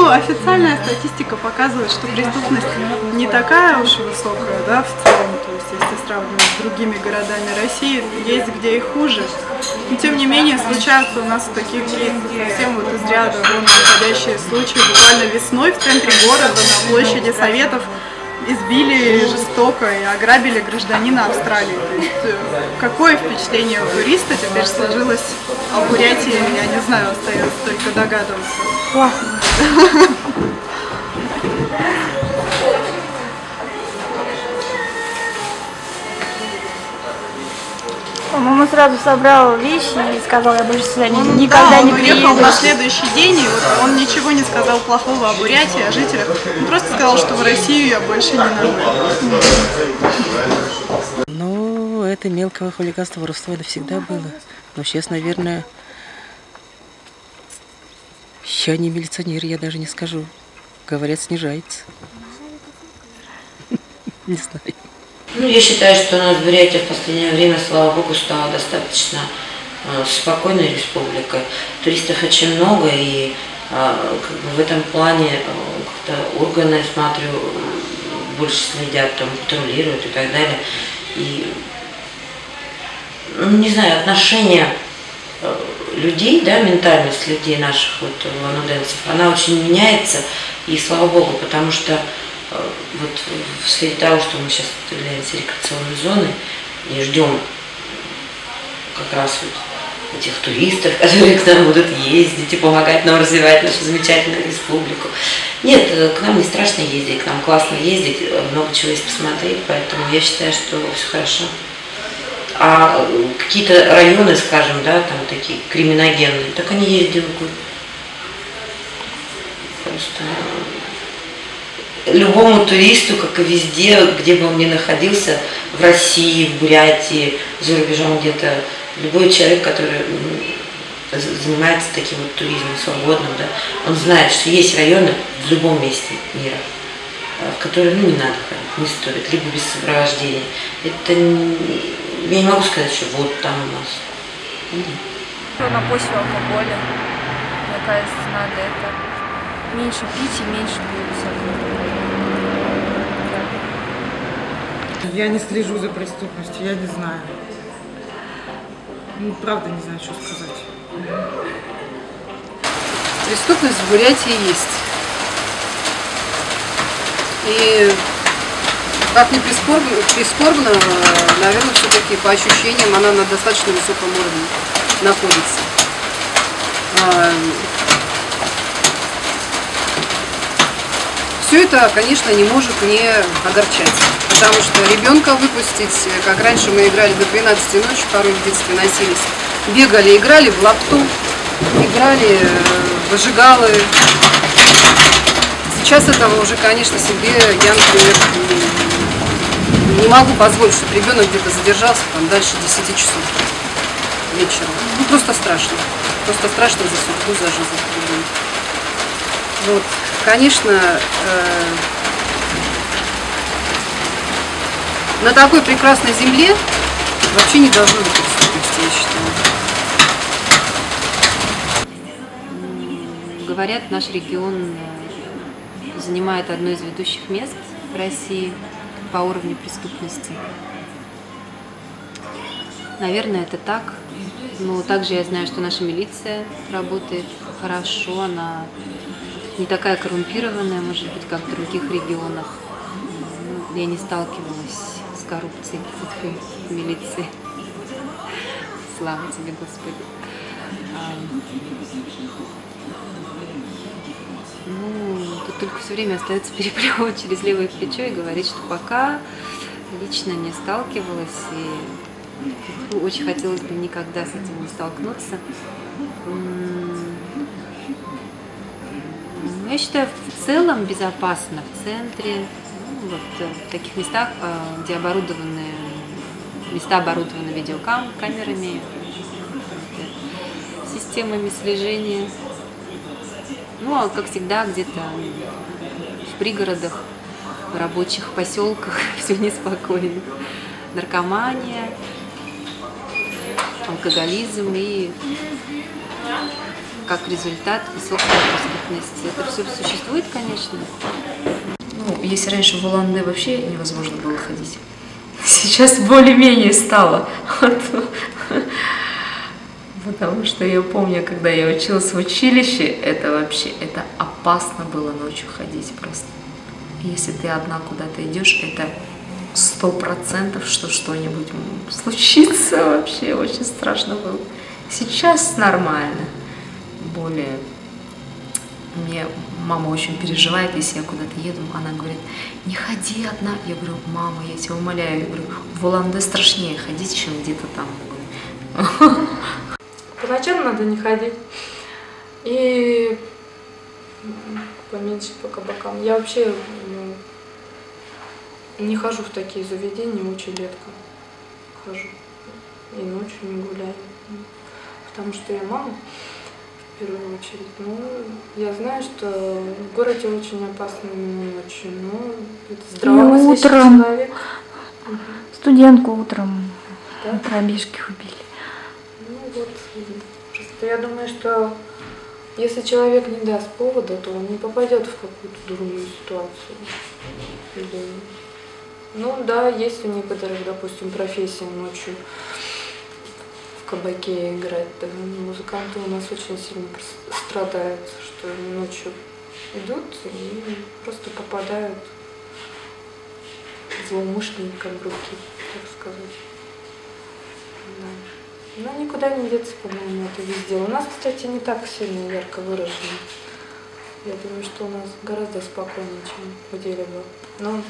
Ну, официальная статистика показывает, что преступность не такая уж высокая, да, в целом. То есть, если сравнивать с другими городами России, есть где и хуже. Но, тем не менее, случаются у нас такие какие-то совсем вот из ряда вон выходящие случаи. Буквально весной в центре города, на площади Советов, избили жестоко и ограбили гражданина Австралии. То есть, какое впечатление у туриста теперь сложилось о Бурятии, я не знаю, остается только догадываться. Классно. Мама сразу собрала вещи и сказала, я больше сюда никогда не приеду. Он уехал на следующий день, и вот он ничего не сказал плохого о Бурятии, о жителях. Он просто сказал, что в Россию я больше не ногой. Ну, это мелкое хулиганство, воровство навсегда было. Но сейчас, наверное, я не милиционер, я даже не скажу. Говорят, снижается. Не знаю. Ну, я считаю, что у нас в Бурятии в последнее время, слава богу, стала достаточно спокойной республикой. Туристов очень много, и как бы в этом плане как-то органы, я смотрю, больше следят, там, патрулируют и так далее. И, ну, не знаю, отношение людей, да, ментальность людей наших, вот, лануденцев, она очень меняется, и слава богу, потому что вот в сфере того, что мы сейчас являемся рекреационной зоной и ждем как раз вот этих туристов, которые к нам будут ездить и помогать нам развивать нашу замечательную республику. Нет, к нам не страшно ездить, к нам классно ездить, много чего есть посмотреть, поэтому я считаю, что все хорошо. А какие-то районы, скажем, да, там такие криминогенные, так они ездят просто. Любому туристу, как и везде, где бы он ни находился, в России, в Бурятии, за рубежом где-то, любой человек, который занимается таким вот туризмом свободным, да, он знает, что есть районы в любом месте мира, в которые, ну, не надо ходить, не стоит, либо без сопровождения. Это я не могу сказать, что вот там у нас. На почве алкоголя, мне кажется, надо это меньше пить и меньше пить всякого. Я не слежу за преступностью, я не знаю. Ну, правда, не знаю, что сказать. Преступность в Бурятии есть. И как ни прискорбно, наверное, все-таки по ощущениям она на достаточно высоком уровне находится. Все это, конечно, не может не огорчать, потому что ребенка выпустить, как раньше мы играли до 12 ночи, порой в детстве носились, бегали, играли в лапту, играли в зажигалы. Сейчас этого уже, конечно, себе я, например, не могу позволить, чтобы ребенок где-то задержался там дальше 10 часов вечером. Ну, просто страшно. Просто страшно за судьбу, за жизнь ребенка. Вот. Конечно, на такой прекрасной земле вообще не должно быть преступности, я считаю. Говорят, наш регион занимает одно из ведущих мест в России по уровню преступности. Наверное, это так. Но также я знаю, что наша милиция работает хорошо, она не такая коррумпированная, может быть, как в других регионах. Я не сталкивалась с коррупцией в милиции. Слава тебе, Господи. Ну, тут только все время остается переплевывать через левое плечо и говорить, что пока лично не сталкивалась, и очень хотелось бы никогда с этим не столкнуться. Я считаю, в целом безопасно в центре, ну, вот, в таких местах, где места оборудованы видеокамерами, системами слежения. Ну, а как всегда, где-то в пригородах, в рабочих поселках все неспокойно. Наркомания, алкоголизм и как результат высокая преступность. Это все существует, конечно. Ну, если раньше в Улан-Удэ вообще невозможно было ходить, сейчас более-менее стало. Потому что я помню, когда я училась в училище, это опасно было ночью ходить просто. Если ты одна куда-то идешь, это 100%, что что-нибудь случится вообще, очень страшно было. Сейчас нормально, более. Мне мама очень переживает, если я куда-то еду, она говорит, не ходи одна. Я говорю, мама, я тебя умоляю, я говорю, в Улан-Удэ страшнее ходить, чем где-то там. По ночам надо не ходить и поменьше по кабакам. Я вообще не хожу в такие заведения, очень редко хожу. И ночью не гуляю. Потому что я мама, в первую очередь. Ну, я знаю, что в городе очень опасно именно ночью. Но это здравомыслящий человек. Студентку утром да? на пробежке убили. Ну вот, просто я думаю, что если человек не даст повода, то он не попадет в какую-то дурную ситуацию. Или... Ну да, есть у некоторых, допустим, профессий ночью в кабаке играть. Да, музыканты у нас очень сильно страдают, что они ночью идут и просто попадают злоумышленникам в руки, так сказать. Да. Но никуда не деться, по-моему, это везде. У нас, кстати, не так сильно ярко выражено. Я думаю, что у нас гораздо спокойнее, чем где-либо было. Но,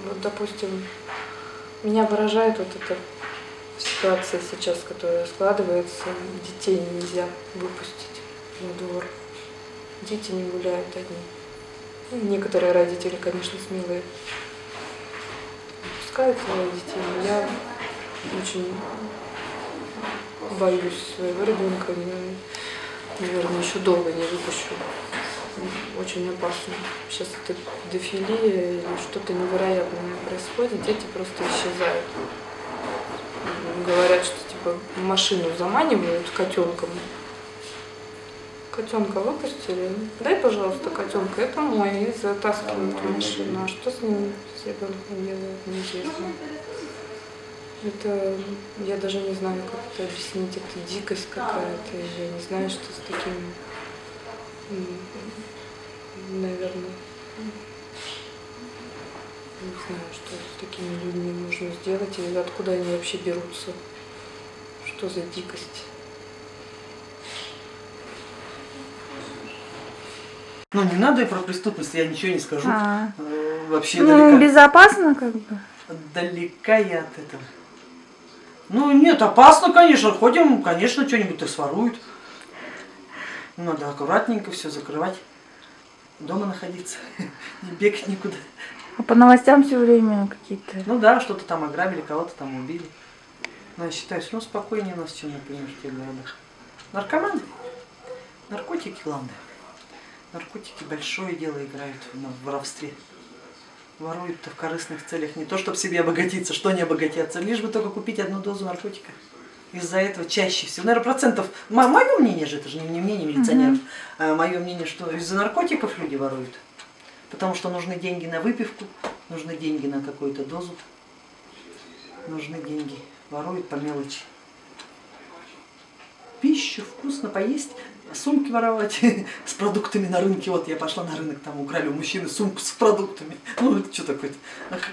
вот, допустим, меня поражает вот эта ситуация сейчас, которая складывается. Детей нельзя выпустить во двор. Дети не гуляют одни. Ну, некоторые родители, конечно, смелые, пускают своих детей, но я очень боюсь своего ребенка, наверное, еще долго не выпущу. Очень опасно. Сейчас это педофилия или что-то невероятное происходит, дети просто исчезают. Говорят, что типа машину заманивают котенком. Котенка выпустили, дай, пожалуйста, котенка, это мой, и затаскивают в машину. А что с ним, с ребенком делают, неизвестно. Это, я даже не знаю, как это объяснить, это дикость какая-то, я не знаю, что с таким, наверное, не знаю, что с такими людьми можно сделать, и откуда они вообще берутся, что за дикость. Ну, не надо и про преступность, я ничего не скажу. Вообще ну, далека. Безопасно, как бы. Далека я от этого. Ну, нет, опасно, конечно. Ходим, конечно, что-нибудь и своруют. Надо аккуратненько все закрывать. Дома находиться. Не бегать никуда. А по новостям все время какие-то... Ну да, что-то там ограбили, кого-то там убили. Но я считаю, все равно спокойнее у нас, чем, например, в тех городах. Наркоманы. Наркотики, главное. Наркотики большое дело играют в воровстве. Воруют-то в корыстных целях. Не то, чтобы себе обогатиться, что не обогатятся, лишь бы только купить одну дозу наркотика. Из-за этого чаще всего, наверное, процентов, мое мнение же, это же не мнение милиционеров, мое мнение, что из-за наркотиков люди воруют. Потому что нужны деньги на выпивку, нужны деньги на какую-то дозу, нужны деньги. Воруют по мелочи. Пищу, вкусно поесть, сумки воровать с продуктами на рынке. Вот я пошла на рынок, там украли у мужчины сумку с продуктами. Ну, это что такое-то?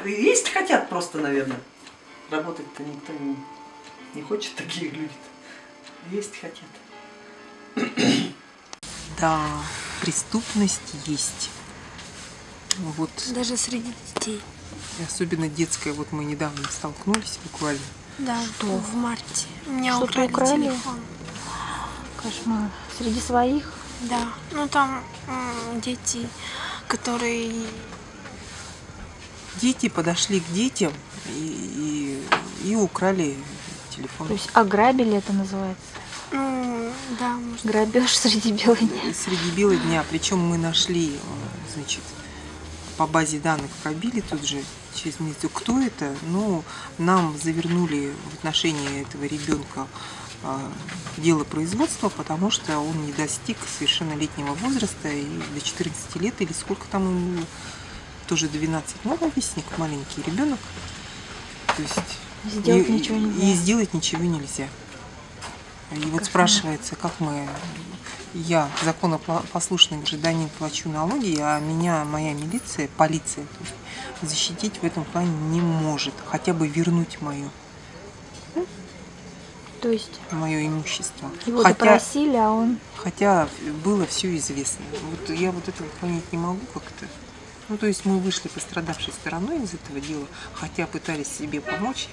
Есть хотят просто, наверное. Работать-то никто не хочет, такие люди-то. Есть хотят. Да, преступность есть. Вот. Даже среди детей. Особенно детская. Вот мы недавно столкнулись буквально. Да, что? В марте. У меня украли телефон. Кошмар. Среди своих? Да. Ну там дети, которые... Дети подошли к детям и украли телефон. То есть ограбили это называется? Ну, да, может. Грабеж среди бела дня. Среди бела дня. Причем мы нашли, значит, по базе данных пробили тут же через минуту, кто это. Ну, нам завернули в отношении этого ребенка дело производства, потому что он не достиг совершеннолетнего возраста, и до 14 лет, или сколько там ему было, тоже 12, ну, ровесник, маленький ребенок. То есть сделать ничего нельзя. И сделать ничего нельзя. И вот спрашивается, как я, законопослушный гражданин, плачу налоги, а моя милиция, полиция, то есть, защитить в этом плане не может, хотя бы вернуть мое имущество. Его допросили, а он... Хотя было все известно. Вот я вот этого понять не могу как-то. Ну, то есть мы вышли пострадавшей стороной из этого дела, хотя пытались себе помочь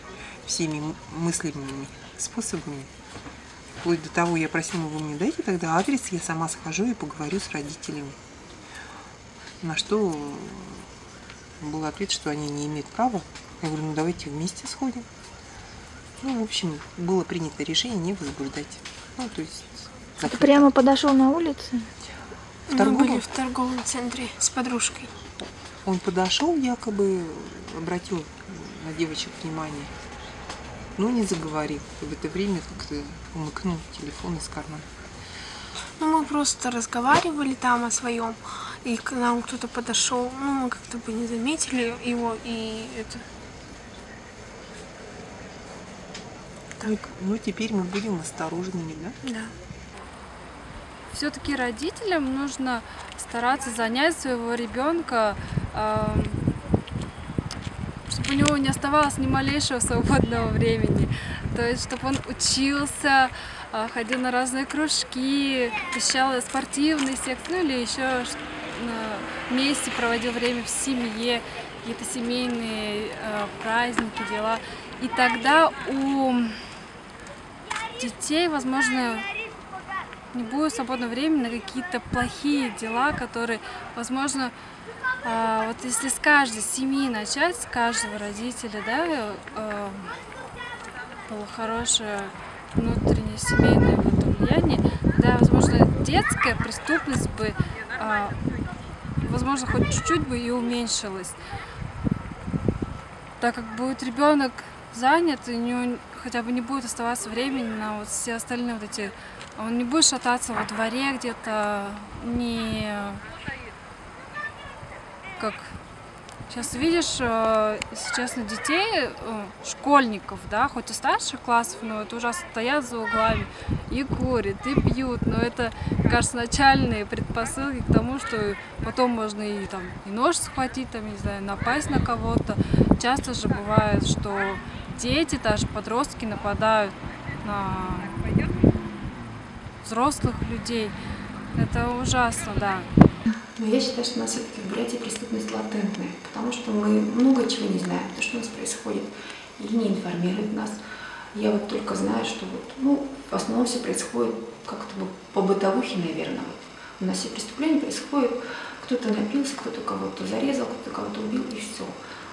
всеми мыслимыми способами. Вплоть до того, я просила, вы мне дайте тогда адрес, я сама схожу и поговорю с родителями. На что был ответ, что они не имеют права. Я говорю, ну давайте вместе сходим. Ну, в общем, было принято решение не возбуждать. Ну, то есть... Ты прямо подошел на улице? Мы были в торговом центре с подружкой. Он подошел, якобы обратил на девочек внимание, но не заговорил. В это время как-то умыкнул телефон из кармана. Ну, мы просто разговаривали там о своем, и к нам кто-то подошел, ну, мы как-то бы не заметили его, и это... Так. Ну, теперь мы будем осторожными, да? Да. Все-таки родителям нужно стараться занять своего ребенка, чтобы у него не оставалось ни малейшего свободного времени. То есть, чтобы он учился, ходил на разные кружки, посещал спортивные секции, ну или еще вместе проводил время в семье, какие-то семейные праздники, дела. И тогда у детей, возможно, не будет свободного времени на какие-то плохие дела, которые, возможно, вот если с каждой семьи начать, с каждого родителя, да, было хорошее внутреннее семейное влияние, да, возможно, детская преступность бы, возможно, хоть чуть-чуть бы и уменьшилась, так как будет ребенок занят, и у него хотя бы не будет оставаться времени на вот все остальные вот эти. Он не будет шататься во дворе где-то, не как сейчас видишь, если честно, детей, школьников, да, хоть и старших классов, но это ужасно стоят за углами и курят, и пьют, но это, кажется, начальные предпосылки к тому, что потом можно и там и нож схватить, там, не знаю, напасть на кого-то. Часто же бывает, что дети, даже подростки нападают на взрослых людей. Это ужасно, да. Но я считаю, что у нас все-таки в Бурятии преступность латентная, потому что мы много чего не знаем, то, что у нас происходит, и не информируют нас. Я вот только знаю, что вот, ну, в основном все происходит как-то по бытовухе, наверное. Вот. У нас все преступления происходят, кто-то напился, кто-то кого-то зарезал, кто-то кого-то убил, и все.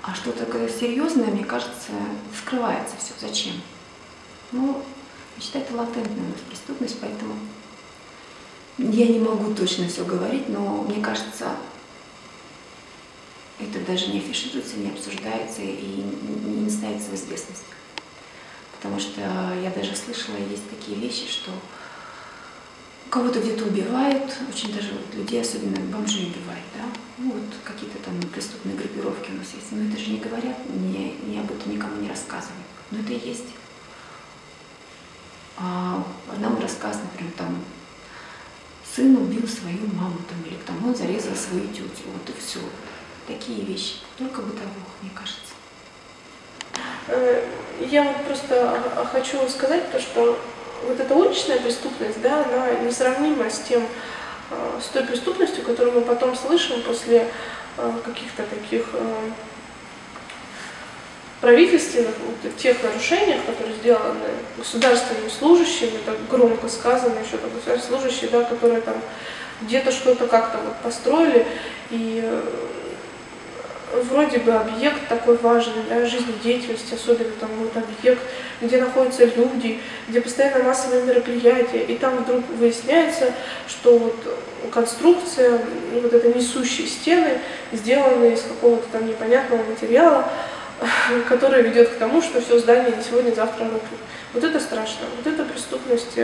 А что-то такое серьезное, мне кажется, скрывается все. Зачем? Ну, я считаю, это латентная у нас преступность, поэтому я не могу точно все говорить, но мне кажется, это даже не афишируется, не обсуждается и не ставится в известность. Потому что я даже слышала, есть такие вещи, что кого-то где-то убивают, очень даже вот людей, особенно бомжей убивают, да? Ну вот какие-то там преступные группировки у нас есть, но это же не говорят, не об этом никому не рассказывают, но это и есть. А нам рассказывают, например, там, сын убил свою маму, там, или там, он зарезал свою тетю, вот и все. Такие вещи, только бытовых, мне кажется. Я вот просто хочу сказать то, что вот эта уличная преступность, да, она несравнима с той преступностью, которую мы потом слышим после каких-то таких правительственных, вот, тех нарушениях, которые сделаны государственными служащими, так громко сказано еще, так, государственные служащие, да, которые там где-то что-то как-то вот построили, и вроде бы объект такой важный для жизнедеятельности, особенно там вот объект, где находятся люди, где постоянно массовые мероприятия, и там вдруг выясняется, что вот конструкция, вот это несущие стены, сделаны из какого-то там непонятного материала, которая ведет к тому, что все здание не сегодня-завтра рухнет. Вот это страшно, вот эта преступность,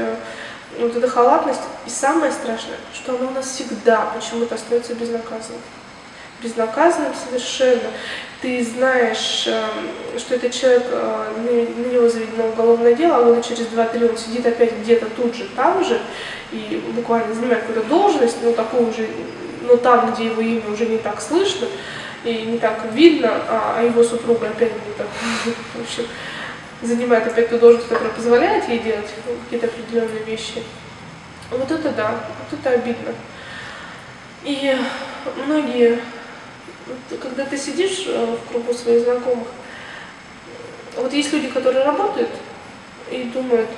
вот эта халатность. И самое страшное, что она у нас всегда почему-то остается безнаказанной. Безнаказанным совершенно. Ты знаешь, что этот человек, на него заведено уголовное дело, а года через 2-3 он сидит опять где-то тут же, там же, и буквально занимает какую-то должность, но такую же, но там, где его имя уже не так слышно и не так видно, а его супруга опять не так, в общем, занимает опять ту должность, которая позволяет ей делать какие-то определенные вещи. Вот это да, вот это обидно. И многие, когда ты сидишь в кругу своих знакомых, вот есть люди, которые работают и думают,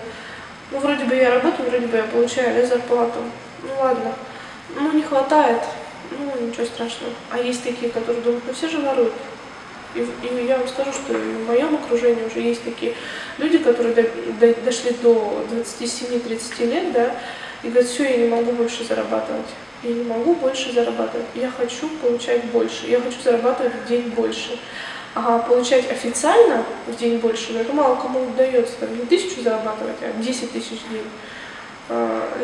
ну вроде бы я работаю, вроде бы я получаю зарплату, ну ладно, ну не хватает, ну ничего страшного. А есть такие, которые думают, ну все же воруют. И я вам скажу, что в моем окружении уже есть такие люди, которые дошли до 27-30 лет, да, и говорят, все, я не могу больше зарабатывать. Я не могу больше зарабатывать. Я хочу получать больше. Я хочу зарабатывать в день больше. А получать официально в день больше, ну, это мало кому удается. Там, не 1000 зарабатывать, а 10 тысяч в день.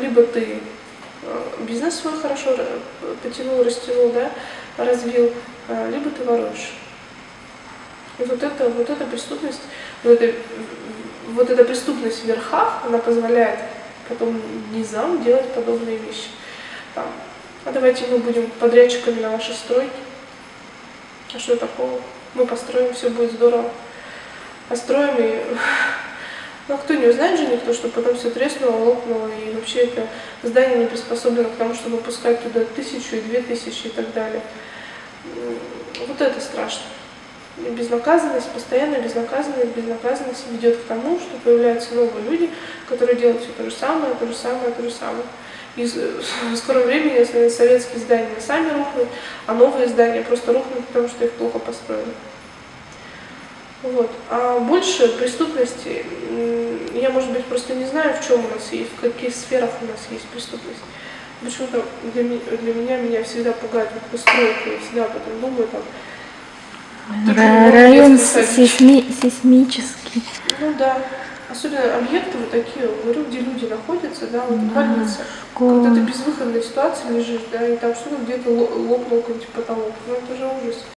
Либо ты бизнес свой хорошо потянул, растянул, да, развил, либо ты воруешь. И вот эта преступность, вот эта преступность в верхах, она позволяет потом низам делать подобные вещи. Там, а давайте мы будем подрядчиками на вашей стройке. А что такого? Мы построим, все будет здорово. Построим и... Ну, кто не узнает же никто, что потом все треснуло, лопнуло, и вообще это здание не приспособлено к тому, чтобы пускать туда 1000 и 2000 и так далее. Вот это страшно. И безнаказанность, постоянная безнаказанность ведет к тому, что появляются новые люди, которые делают все то же самое, то же самое, то же самое. И в скором времени, если советские здания сами рухнут, а новые здания просто рухнут, потому что их плохо построили. Вот. А больше преступности, я, может быть, просто не знаю, в чем у нас есть, в каких сферах у нас есть преступность. Почему-то для меня всегда пугает стройка, я всегда об этом думаю, там. Район сейсмический. Ну да. Особенно объекты вот такие, говорю, где люди находятся, да, вот больница. Когда ты в безвыходной ситуации лежишь, да, и там что-то где-то лопнул какой-нибудь потолок. Ну это же ужас.